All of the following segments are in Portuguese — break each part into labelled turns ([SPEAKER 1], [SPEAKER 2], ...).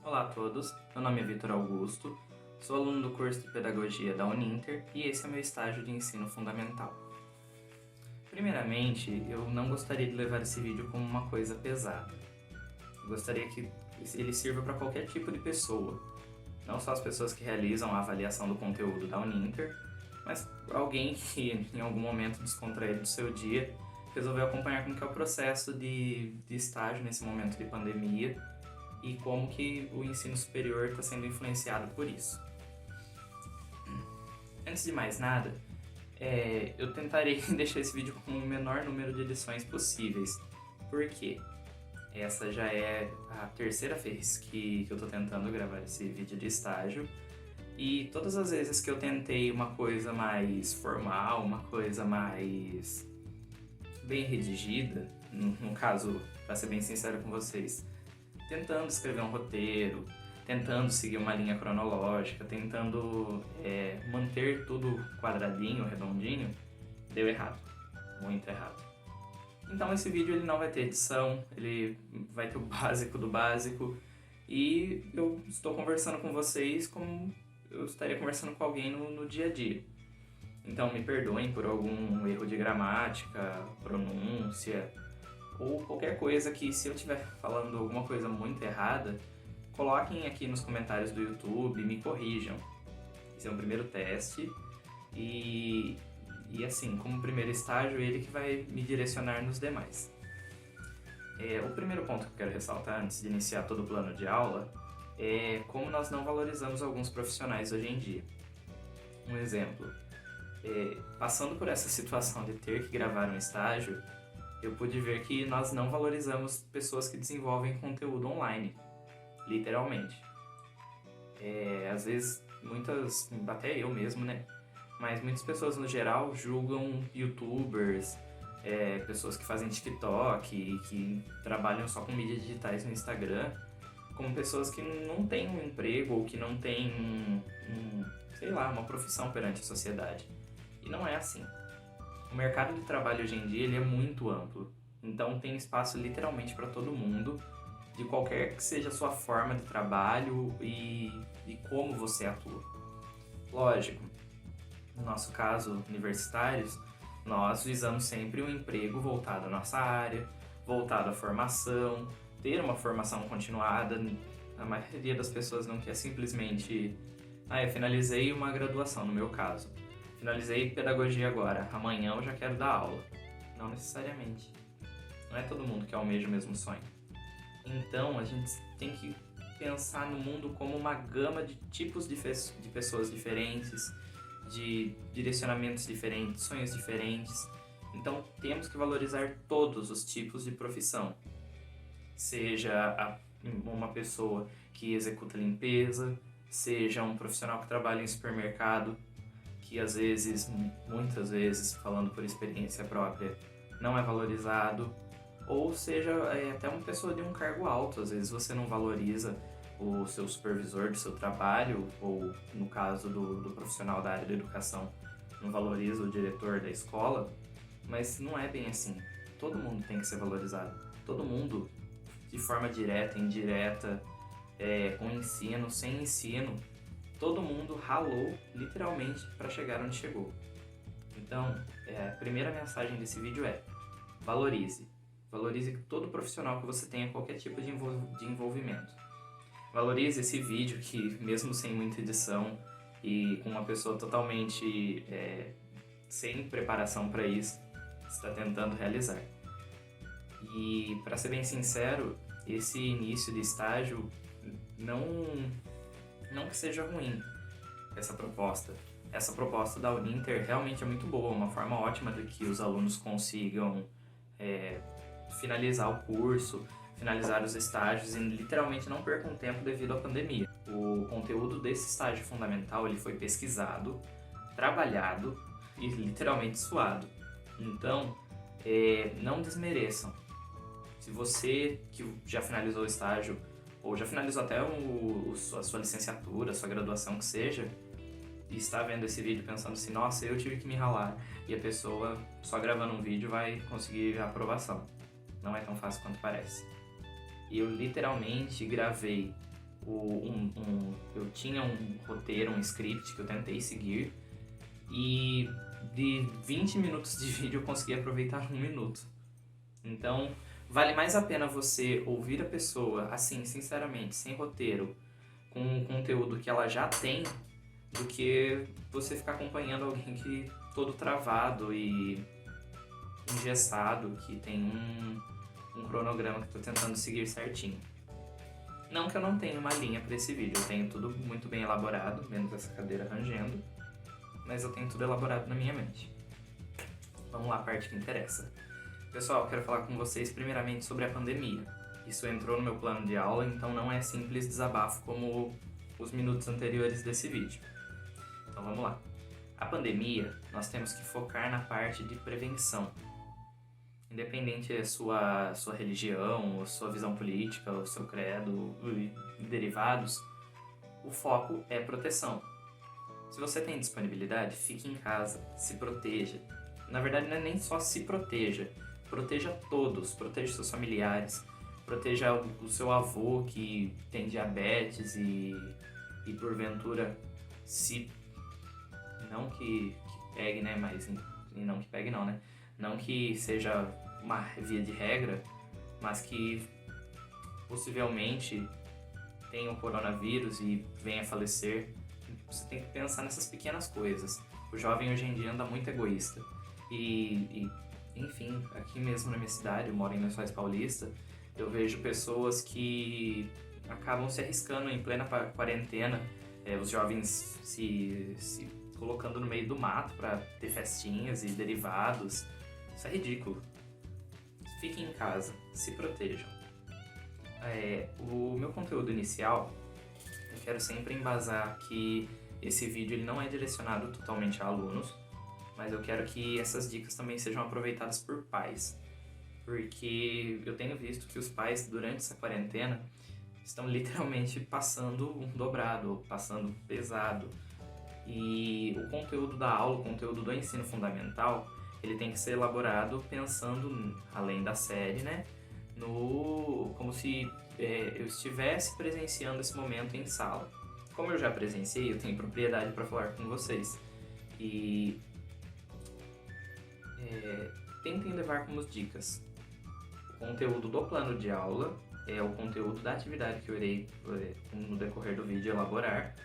[SPEAKER 1] Olá a todos, meu nome é Vitor Augusto, sou aluno do curso de Pedagogia da Uninter e esse é o meu estágio de ensino fundamental. Primeiramente, eu não gostaria de levar esse vídeo como uma coisa pesada. Eu gostaria que ele sirva para qualquer tipo de pessoa, não só as pessoas que realizam a avaliação do conteúdo da Uninter, mas alguém que em algum momento descontraído do seu dia resolveu acompanhar como que é o processo de estágio nesse momento de pandemia e como que o ensino superior está sendo influenciado por isso. Antes de mais nada, eu tentarei deixar esse vídeo com o menor número de edições possíveis, porque essa já é a terceira vez que eu estou tentando gravar esse vídeo de estágio, e todas as vezes que eu tentei uma coisa mais formal, uma coisa mais bem redigida, no caso, para ser bem sincero com vocês, tentando escrever um roteiro, tentando seguir uma linha cronológica, tentando manter tudo quadradinho, redondinho, deu errado, muito errado. Então esse vídeo ele não vai ter edição, ele vai ter o básico do básico e eu estou conversando com vocês como eu estaria conversando com alguém no dia a dia. Então me perdoem por algum erro de gramática, pronúncia ou qualquer coisa que, se eu estiver falando alguma coisa muito errada, coloquem aqui nos comentários do YouTube e me corrijam. Esse é um primeiro teste e assim, como primeiro estágio, ele que vai me direcionar nos demais. O primeiro ponto que eu quero ressaltar antes de iniciar todo o plano de aula é como nós não valorizamos alguns profissionais hoje em dia. Um exemplo, passando por essa situação de ter que gravar um estágio, eu pude ver que nós não valorizamos pessoas que desenvolvem conteúdo online, literalmente. Às vezes, até eu mesmo, né? Mas muitas pessoas no geral julgam youtubers, pessoas que fazem TikTok e que trabalham só com mídias digitais no Instagram, como pessoas que não têm um emprego ou que não têm sei lá, uma profissão perante a sociedade. E não é assim. O mercado de trabalho hoje em dia ele é muito amplo, então tem espaço literalmente para todo mundo, de qualquer que seja a sua forma de trabalho e como você atua. Lógico, no nosso caso, universitários, nós visamos sempre um emprego voltado à nossa área, voltado à formação, ter uma formação continuada. A maioria das pessoas não quer simplesmente, eu finalizei uma graduação, no meu caso. Finalizei pedagogia agora, amanhã eu já quero dar aula. Não necessariamente. Não é todo mundo que almeja o mesmo sonho. Então a gente tem que pensar no mundo como uma gama de tipos de pessoas diferentes, de direcionamentos diferentes, sonhos diferentes. Então temos que valorizar todos os tipos de profissão. Seja uma pessoa que executa limpeza, seja um profissional que trabalha em supermercado, que às vezes, muitas vezes, falando por experiência própria, não é valorizado, ou seja, até uma pessoa de um cargo alto, às vezes você não valoriza o seu supervisor do seu trabalho, ou no caso do profissional da área da educação, não valoriza o diretor da escola, mas não é bem assim. Todo mundo tem que ser valorizado. Todo mundo, de forma direta, indireta, com ensino, sem ensino, todo mundo ralou literalmente para chegar onde chegou. Então, a primeira mensagem desse vídeo é: valorize. Valorize todo profissional que você tenha qualquer tipo de envolvimento. Valorize esse vídeo que, mesmo sem muita edição e com uma pessoa totalmente sem preparação para isso, está tentando realizar. E, para ser bem sincero, esse início de estágio não que seja ruim essa proposta. Essa proposta da Uninter realmente é muito boa, uma forma ótima de que os alunos consigam finalizar o curso, finalizar os estágios e literalmente não percam tempo devido à pandemia. O conteúdo desse estágio fundamental ele foi pesquisado, trabalhado e literalmente suado. Então, não desmereçam. Se você que já finalizou o estágio ou já finalizou até a sua licenciatura, a sua graduação, que seja, e está vendo esse vídeo pensando assim, nossa, eu tive que me ralar, e a pessoa só gravando um vídeo vai conseguir a aprovação. Não é tão fácil quanto parece. E eu literalmente gravei eu tinha um roteiro, um script que eu tentei seguir, e de 20 minutos de vídeo eu consegui aproveitar 1 minuto. Então, vale mais a pena você ouvir a pessoa, assim, sinceramente, sem roteiro, com um conteúdo que ela já tem, do que você ficar acompanhando alguém que todo travado e engessado, que tem um cronograma que eu tô tentando seguir certinho. Não que eu não tenha uma linha para esse vídeo, eu tenho tudo muito bem elaborado, menos essa cadeira rangendo, mas eu tenho tudo elaborado na minha mente. Vamos lá, a parte que interessa. Pessoal, eu quero falar com vocês primeiramente sobre a pandemia. Isso entrou no meu plano de aula, então não é simples desabafo como os minutos anteriores desse vídeo. Então vamos lá. A pandemia, nós temos que focar na parte de prevenção. Independente da sua religião, ou sua visão política, o seu credo e derivados, o foco é proteção. Se você tem disponibilidade, fique em casa, se proteja. Na verdade, não é nem só se proteja. Proteja todos, proteja seus familiares, proteja o seu avô que tem diabetes e porventura, se não que pegue, né, mas não que pegue não, né? Não que seja uma via de regra, mas que possivelmente tenha o coronavírus e venha a falecer. Você tem que pensar nessas pequenas coisas. O jovem hoje em dia anda muito egoísta. Enfim, aqui mesmo na minha cidade, eu moro em Lençóis Paulista, eu vejo pessoas que acabam se arriscando em plena quarentena, os jovens se colocando no meio do mato para ter festinhas e derivados. Isso é ridículo. Fiquem em casa, se protejam. O meu conteúdo inicial, eu quero sempre embasar que esse vídeo ele não é direcionado totalmente a alunos, mas eu quero que essas dicas também sejam aproveitadas por pais, porque eu tenho visto que os pais, durante essa quarentena, estão literalmente passando um dobrado, ou passando pesado. E o conteúdo da aula, o conteúdo do ensino fundamental, ele tem que ser elaborado pensando, além da série, né, como se eu estivesse presenciando esse momento em sala. Como eu já presenciei, eu tenho propriedade para falar com vocês. E tentem levar como dicas o conteúdo do plano de aula, o conteúdo da atividade que eu irei, no decorrer do vídeo, elaborar,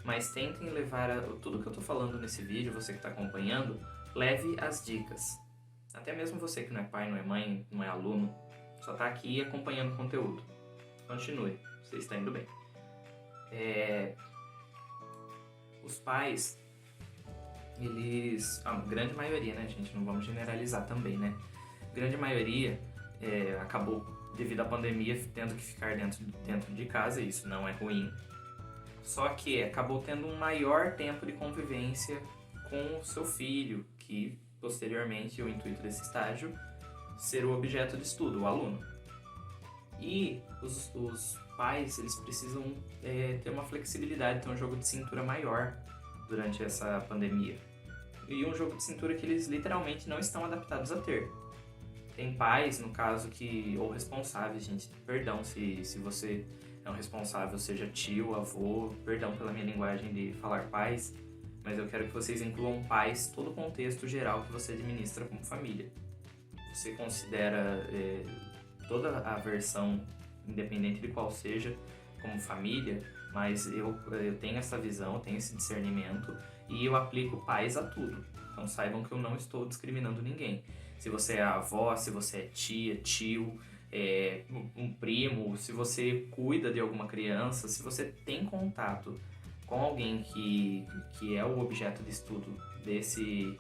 [SPEAKER 1] mas tentem levar tudo que eu estou falando nesse vídeo, você que está acompanhando, leve as dicas. Até mesmo você que não é pai, não é mãe, não é aluno, só está aqui acompanhando o conteúdo. Continue, você está indo bem. Os pais, a grande maioria, né, gente, não vamos generalizar também, né? A grande maioria acabou, devido à pandemia, tendo que ficar dentro de casa, e isso não é ruim. Só que acabou tendo um maior tempo de convivência com o seu filho, que posteriormente o intuito desse estágio ser o objeto de estudo, o aluno. E os pais, eles precisam ter uma flexibilidade, ter um jogo de cintura maior durante essa pandemia. E um jogo de cintura que eles literalmente não estão adaptados a ter. Tem pais, no caso, ou responsáveis, gente, perdão se você é um responsável, seja tio, avô, perdão pela minha linguagem de falar pais, mas eu quero que vocês incluam pais, todo o contexto geral que você administra como família. Você considera toda a versão, independente de qual seja, como família, mas eu tenho essa visão, eu tenho esse discernimento e eu aplico pais a tudo. Então saibam que eu não estou discriminando ninguém. Se você é avó, se você é tia, tio, um primo, se você cuida de alguma criança, se você tem contato com alguém que é o objeto de estudo desse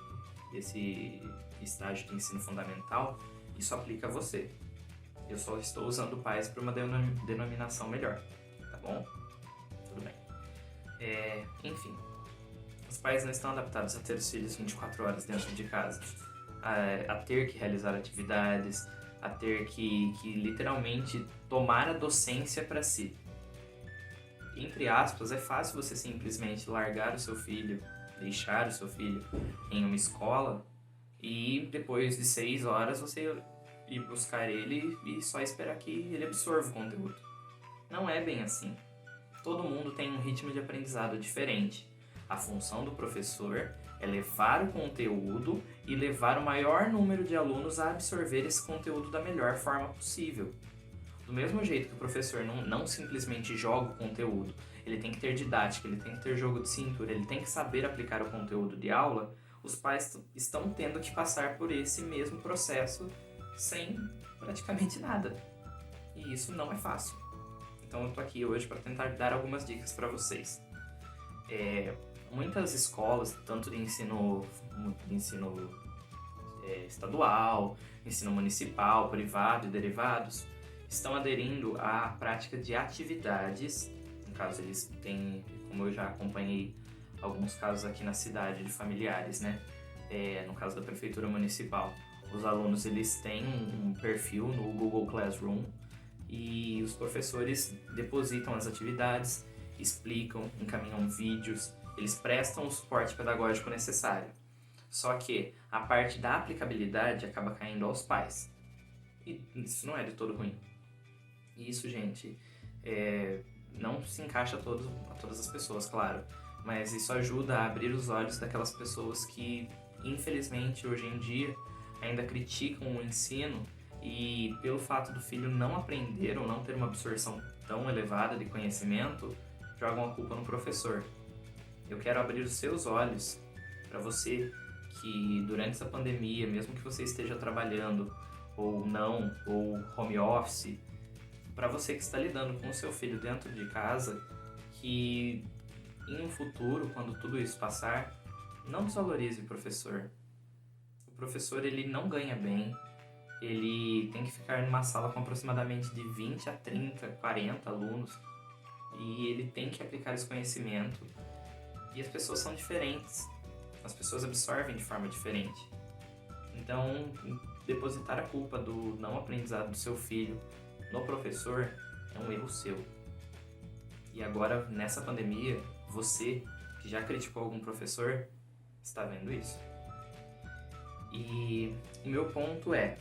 [SPEAKER 1] estágio de ensino fundamental, isso aplica a você. Eu só estou usando pais para uma denominação melhor, tá bom? Tudo bem. Enfim, os pais não estão adaptados a ter os filhos 24 horas dentro de casa, a ter que realizar atividades, a ter que literalmente tomar a docência para si. Entre aspas, é fácil você simplesmente largar o seu filho, deixar o seu filho em uma escola e depois de 6 horas você ir buscar ele e só esperar que ele absorva o conteúdo. Não é bem assim. todo mundo tem um ritmo de aprendizado diferente. A função do professor é levar o conteúdo e levar o maior número de alunos a absorver esse conteúdo da melhor forma possível. Do mesmo jeito que o professor não simplesmente joga o conteúdo, ele tem que ter didática, ele tem que ter jogo de cintura, ele tem que saber aplicar o conteúdo de aula, os pais estão tendo que passar por esse mesmo processo sem praticamente nada. E isso não é fácil. Então eu tô aqui hoje para tentar dar algumas dicas para vocês. Muitas escolas, tanto de ensino estadual, ensino municipal, privado e derivados, estão aderindo à prática de atividades. No caso, eles têm, como eu já acompanhei alguns casos aqui na cidade de familiares, né? No caso da prefeitura municipal, os alunos eles têm um perfil no Google Classroom e os professores depositam as atividades, explicam, encaminham vídeos, eles prestam o suporte pedagógico necessário. Só que a parte da aplicabilidade acaba caindo aos pais. E isso não é de todo ruim. E isso, gente, não se encaixa a todas as pessoas, claro. Mas isso ajuda a abrir os olhos daquelas pessoas que, infelizmente, hoje em dia, ainda criticam o ensino e, pelo fato do filho não aprender ou não ter uma absorção tão elevada de conhecimento, jogam a culpa no professor. Eu quero abrir os seus olhos para você que, durante essa pandemia, mesmo que você esteja trabalhando ou não, ou home office, para você que está lidando com o seu filho dentro de casa, que em um futuro, quando tudo isso passar, não desvalorize o professor. O professor, ele não ganha bem, ele tem que ficar numa sala com aproximadamente de 20 a 30, 40 alunos e ele tem que aplicar esse conhecimento. E as pessoas são diferentes, as pessoas absorvem de forma diferente. Então, depositar a culpa do não aprendizado do seu filho no professor é um erro seu. E agora, nessa pandemia, você que já criticou algum professor, está vendo isso. E o meu ponto é: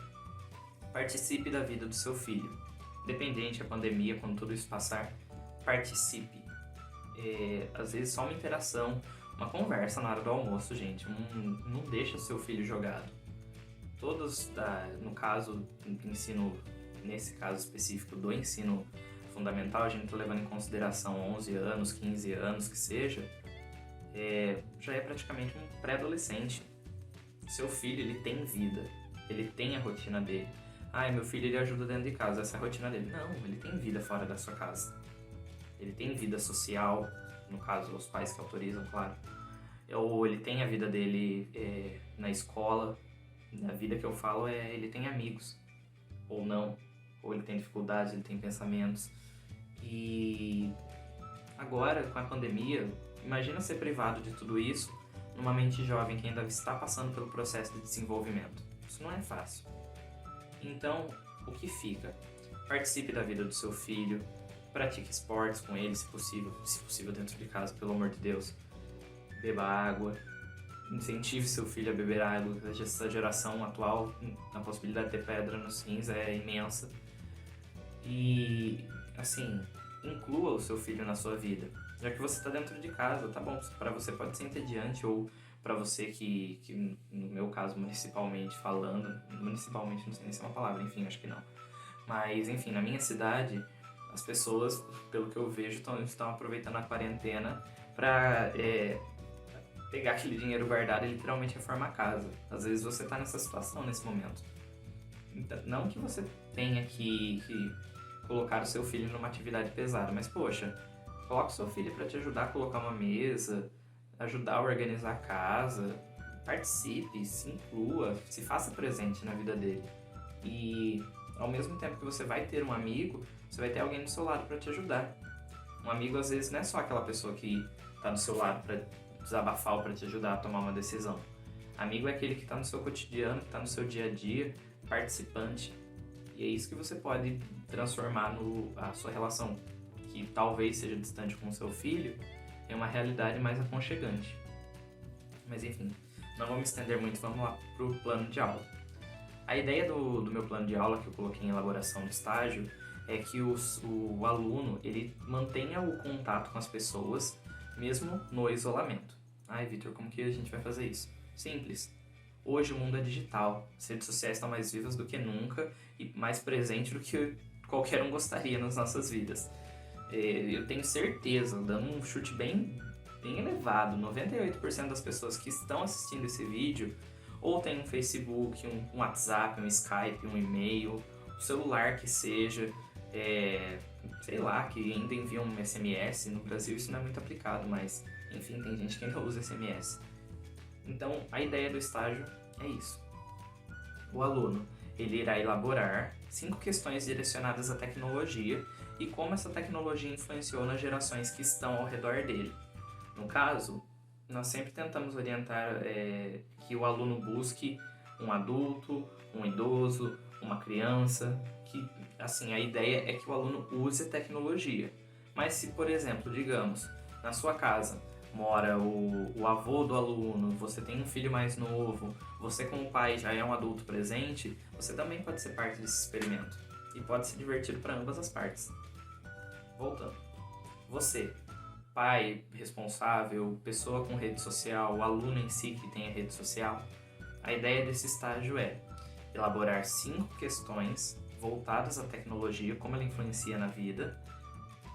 [SPEAKER 1] participe da vida do seu filho. Independente da pandemia, quando tudo isso passar, participe. Às vezes só uma interação, uma conversa na hora do almoço, gente. Não deixa seu filho jogado. Todos, no caso, ensino, nesse caso específico do ensino fundamental, a gente está levando em consideração 11 anos, 15 anos, que seja, já é praticamente um pré-adolescente. Seu filho, ele tem vida, ele tem a rotina dele. Meu filho, ele ajuda dentro de casa, essa é a rotina dele. Não, ele tem vida fora da sua casa. Ele tem vida social, no caso, os pais que autorizam, claro. Ou ele tem a vida dele na escola. A vida que eu falo ele tem amigos, ou não. Ou ele tem dificuldades, ele tem pensamentos. E agora, com a pandemia, imagina ser privado de tudo isso numa mente jovem que ainda está passando pelo processo de desenvolvimento. Isso não é fácil. Então, o que fica? Participe da vida do seu filho, pratique esportes com ele, se possível dentro de casa, pelo amor de Deus. Beba água, incentive seu filho a beber água. Essa geração atual, a possibilidade de ter pedra nos rins é imensa. E, assim, inclua o seu filho na sua vida. Já que você está dentro de casa, tá bom, para você pode ser entediante, ou para você que, no meu caso, municipalmente falando, municipalmente não sei nem se é uma palavra, enfim, acho que não. Mas, enfim, na minha cidade, as pessoas, pelo que eu vejo, estão aproveitando a quarentena para pegar aquele dinheiro guardado e literalmente reformar a casa. Às vezes você está nessa situação nesse momento. Então, não que você tenha que colocar o seu filho numa atividade pesada, mas poxa, coloca o seu filho para te ajudar a colocar uma mesa, ajudar a organizar a casa, participe, se inclua, se faça presente na vida dele. E ao mesmo tempo que você vai ter um amigo, você vai ter alguém do seu lado para te ajudar. Um amigo às vezes não é só aquela pessoa que está do seu lado para desabafar ou para te ajudar a tomar uma decisão. Amigo é aquele que está no seu cotidiano, que está no seu dia a dia, participante. E é isso que você pode transformar a sua relação, que talvez seja distante com o seu filho, em uma realidade mais aconchegante. Mas enfim, não vou me estender muito, vamos lá pro plano de aula. A ideia do meu plano de aula, que eu coloquei em elaboração do estágio, é que o aluno ele mantenha o contato com as pessoas, mesmo no isolamento. Ai, Vitor, como que a gente vai fazer isso? Simples. Hoje o mundo é digital, as redes sociais estão mais vivas do que nunca e mais presente do que qualquer um gostaria nas nossas vidas. Eu tenho certeza, dando um chute bem elevado, 98% das pessoas que estão assistindo esse vídeo ou tem um Facebook, um WhatsApp, um Skype, um e-mail, um celular que seja, sei lá, que ainda envia um SMS. No Brasil isso não é muito aplicado, mas enfim, tem gente que ainda usa SMS. Então, a ideia do estágio é isso. O aluno, ele irá elaborar 5 questões direcionadas à tecnologia e como essa tecnologia influenciou nas gerações que estão ao redor dele. No caso, nós sempre tentamos orientar que o aluno busque um adulto, um idoso, uma criança, que, assim, a ideia é que o aluno use a tecnologia. Mas se, por exemplo, digamos, na sua casa mora o avô do aluno, você tem um filho mais novo, você como pai já é um adulto presente, você também pode ser parte desse experimento. E pode ser divertido para ambas as partes. Voltando. Você, pai responsável, pessoa com rede social, o aluno em si que tem a rede social, a ideia desse estágio é elaborar 5 questões voltadas à tecnologia, como ela influencia na vida,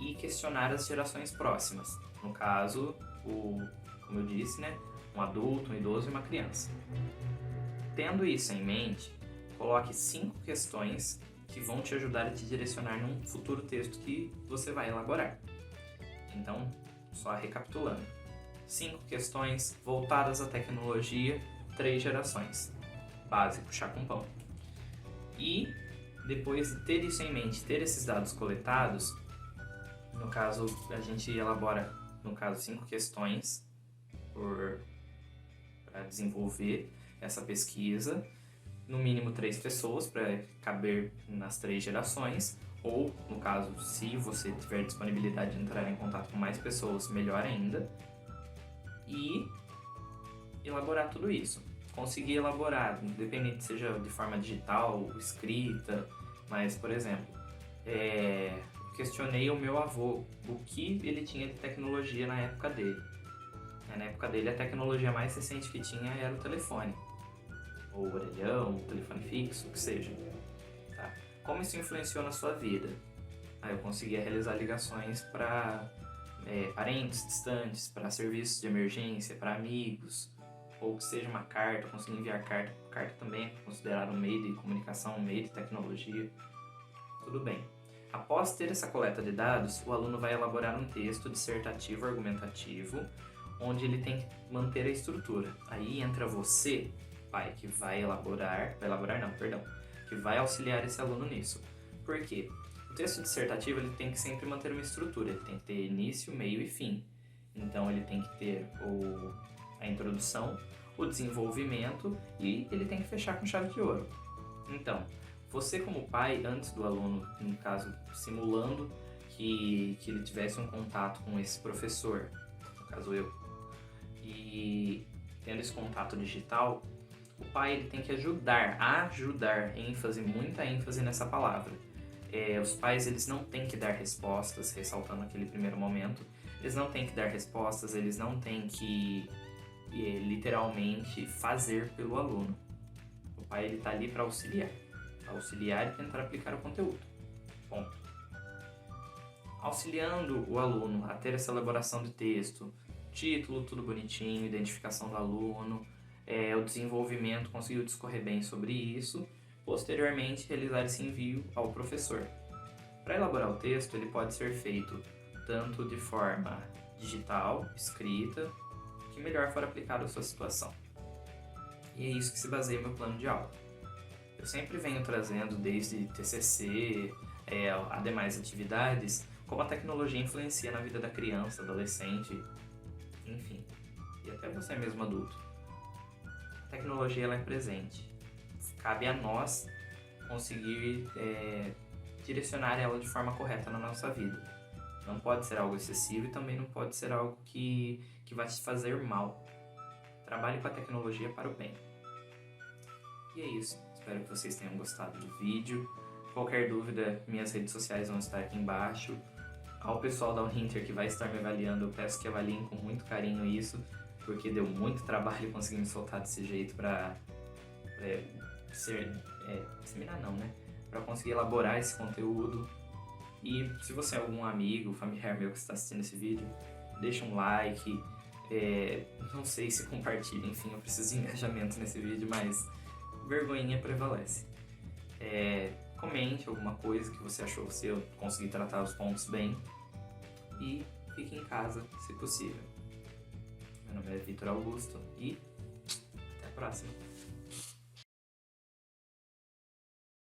[SPEAKER 1] e questionar as gerações próximas. No caso, como eu disse, né, um adulto, um idoso e uma criança. Tendo isso em mente, coloque 5 questões que vão te ajudar a te direcionar num futuro texto que você vai elaborar. Então, só recapitulando. 5 questões voltadas à tecnologia, 3 gerações. Básico, chá com pão. E depois de ter isso em mente, ter esses dados coletados, no caso, a gente elabora, 5 questões para desenvolver essa pesquisa, no mínimo 3 pessoas para caber nas 3 gerações, ou, no caso, se você tiver disponibilidade de entrar em contato com mais pessoas, melhor ainda, e elaborar tudo isso. Conseguir elaborar, independente seja de forma digital, escrita, mas, por exemplo, questionei o meu avô o que ele tinha de tecnologia na época dele. Na época dele, a tecnologia mais recente que tinha era o telefone, ou o orelhão, o telefone fixo, o que seja. Tá? Como isso influenciou na sua vida? Aí eu conseguia realizar ligações para parentes distantes, para serviços de emergência, para amigos, ou que seja uma carta, eu consegui enviar carta. Carta também é considerada um meio de comunicação, um meio de tecnologia. Tudo bem. Após ter essa coleta de dados, o aluno vai elaborar um texto dissertativo argumentativo, onde ele tem que manter a estrutura. Aí entra você, pai, que que vai auxiliar esse aluno nisso. Por quê? O texto dissertativo ele tem que sempre manter uma estrutura, ele tem que ter início, meio e fim. Então ele tem que ter a introdução, o desenvolvimento e ele tem que fechar com chave de ouro. Então, você como pai, antes do aluno, no caso, simulando que ele tivesse um contato com esse professor, no caso eu, e tendo esse contato digital, o pai ele tem que ajudar, muita ênfase nessa palavra. Os pais eles não têm que dar respostas, ressaltando aquele primeiro momento, eles não têm que dar respostas, eles não têm que literalmente fazer pelo aluno. O pai ele está ali para auxiliar e tentar aplicar o conteúdo. Ponto. Auxiliando o aluno a ter essa elaboração de texto, título, tudo bonitinho, identificação do aluno, o desenvolvimento, conseguiu discorrer bem sobre isso, posteriormente realizar esse envio ao professor. Para elaborar o texto, ele pode ser feito tanto de forma digital, escrita, que melhor for aplicado à sua situação. E é isso que se baseia no meu plano de aula. Eu sempre venho trazendo, desde TCC, a demais atividades, como a tecnologia influencia na vida da criança, adolescente, enfim, e até você mesmo adulto. A tecnologia ela é presente. Cabe a nós conseguir direcionar ela de forma correta na nossa vida. Não pode ser algo excessivo e também não pode ser algo que vai te fazer mal. Trabalhe com a tecnologia para o bem. E é isso. Espero que vocês tenham gostado do vídeo. Qualquer dúvida, minhas redes sociais vão estar aqui embaixo. Ao pessoal da Uninter que vai estar me avaliando, eu peço que avaliem com muito carinho isso, porque deu muito trabalho conseguir me soltar desse jeito pra disseminar não, né? Pra conseguir elaborar esse conteúdo. E se você é algum amigo, familiar meu que está assistindo esse vídeo, deixa um like, não sei se compartilha, enfim, eu preciso de engajamento nesse vídeo, mas vergonhinha prevalece. Comente alguma coisa que você achou, se eu conseguir tratar os pontos bem, e fique em casa, se possível. Meu nome é Vitor Augusto e até a próxima.